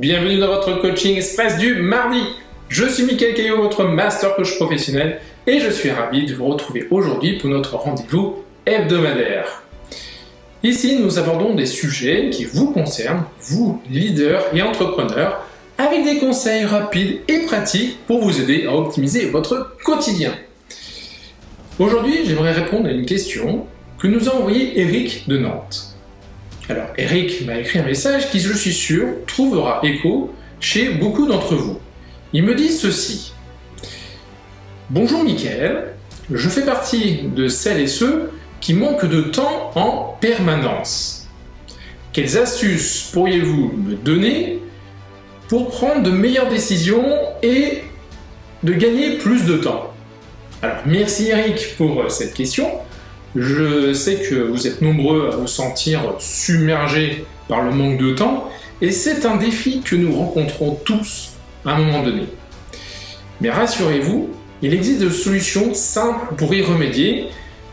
Bienvenue dans votre coaching express du mardi. Je suis Mickaël Caillot, votre master coach professionnel et je suis ravi de vous retrouver aujourd'hui pour notre rendez-vous hebdomadaire. Ici, nous abordons des sujets qui vous concernent, vous, leaders et entrepreneurs, avec des conseils rapides et pratiques pour vous aider à optimiser votre quotidien. Aujourd'hui, j'aimerais répondre à une question que nous a envoyée Eric de Nantes. Alors, Eric m'a écrit un message qui, je suis sûr, trouvera écho chez beaucoup d'entre vous. Il me dit ceci. Bonjour Mickaël, je fais partie de celles et ceux qui manquent de temps en permanence. Quelles astuces pourriez-vous me donner pour prendre de meilleures décisions et de gagner plus de temps? Alors, merci Eric pour cette question. Je sais que vous êtes nombreux à vous sentir submergés par le manque de temps et c'est un défi que nous rencontrons tous à un moment donné. Mais rassurez-vous, il existe des solutions simples pour y remédier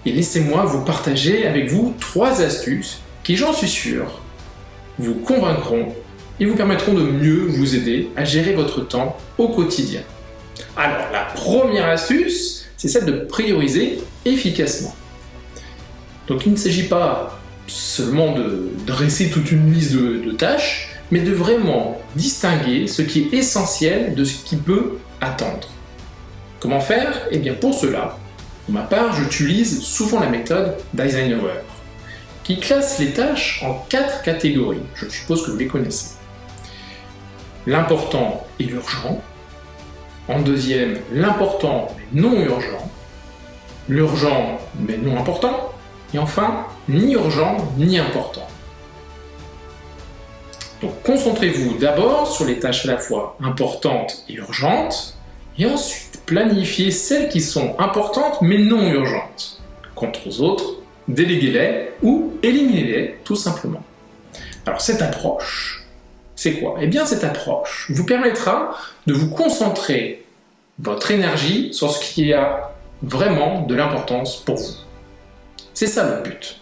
et laissez-moi vous partager avec vous 3 astuces qui, j'en suis sûr, vous convaincront et vous permettront de mieux vous aider à gérer votre temps au quotidien. Alors, la première astuce, c'est celle de prioriser efficacement. Donc il ne s'agit pas seulement de dresser toute une liste de tâches, mais de vraiment distinguer ce qui est essentiel de ce qui peut attendre. Comment faire? Eh bien pour cela, pour ma part, j'utilise souvent la méthode d'Eisenhower, qui classe les tâches en 4 catégories. Je suppose que vous les connaissez. L'important et l'urgent. En deuxième, l'important mais non urgent. L'urgent mais non important. Et enfin, ni urgent ni important. Donc concentrez-vous d'abord sur les tâches à la fois importantes et urgentes, et ensuite planifiez celles qui sont importantes mais non urgentes. Quant aux autres, déléguez-les ou éliminez-les tout simplement. Alors cette approche, c'est quoi? Eh bien cette approche vous permettra de vous concentrer votre énergie sur ce qui a vraiment de l'importance pour vous. C'est ça le but.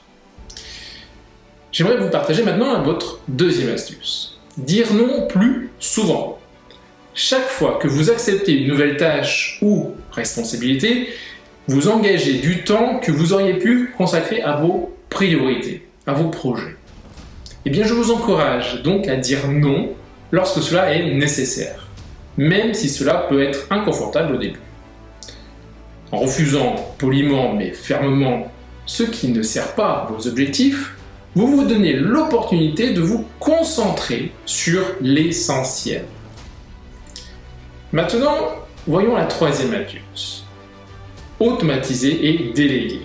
J'aimerais vous partager maintenant votre deuxième astuce. Dire non plus souvent. Chaque fois que vous acceptez une nouvelle tâche ou responsabilité, vous engagez du temps que vous auriez pu consacrer à vos priorités, à vos projets. Eh bien, je vous encourage donc à dire non lorsque cela est nécessaire, même si cela peut être inconfortable au début. En refusant poliment mais fermement ce qui ne sert pas vos objectifs, vous vous donnez l'opportunité de vous concentrer sur l'essentiel. Maintenant, voyons la troisième astuce. Automatiser et déléguer.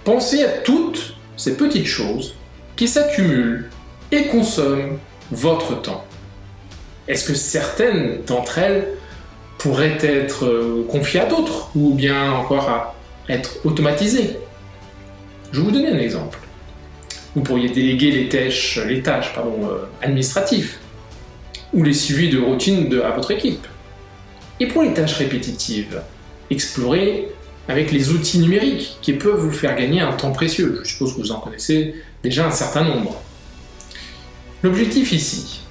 Pensez à toutes ces petites choses qui s'accumulent et consomment votre temps. Est-ce que certaines d'entre elles pourraient être confiées à d'autres ou bien encore à être automatisées? Je vais vous donner un exemple. Vous pourriez déléguer les tâches administratives ou les suivis de routine à votre équipe. Et pour les tâches répétitives, explorez avec les outils numériques qui peuvent vous faire gagner un temps précieux. Je suppose que vous en connaissez déjà un certain nombre. L'objectif ici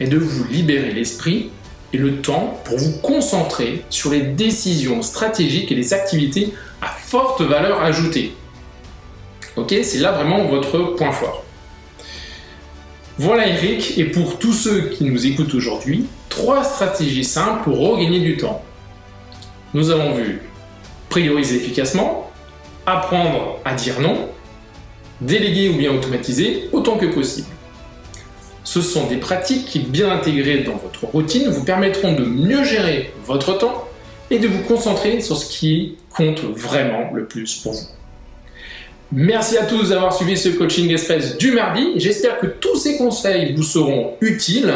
est de vous libérer l'esprit et le temps pour vous concentrer sur les décisions stratégiques et les activités à forte valeur ajoutée. Ok, c'est là vraiment votre point fort. Voilà Eric, et pour tous ceux qui nous écoutent aujourd'hui, 3 stratégies simples pour regagner du temps. Nous avons vu prioriser efficacement, apprendre à dire non, déléguer ou bien automatiser autant que possible. Ce sont des pratiques qui, bien intégrées dans votre routine, vous permettront de mieux gérer votre temps et de vous concentrer sur ce qui compte vraiment le plus pour vous. Merci à tous d'avoir suivi ce coaching express du mardi. J'espère que tous ces conseils vous seront utiles.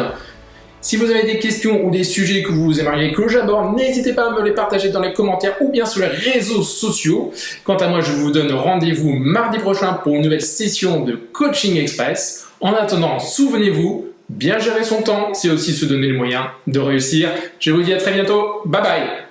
Si vous avez des questions ou des sujets que vous aimeriez que j'aborde, n'hésitez pas à me les partager dans les commentaires ou bien sur les réseaux sociaux. Quant à moi, je vous donne rendez-vous mardi prochain pour une nouvelle session de coaching express. En attendant, souvenez-vous, bien gérer son temps, c'est aussi se donner les moyens de réussir. Je vous dis à très bientôt. Bye bye.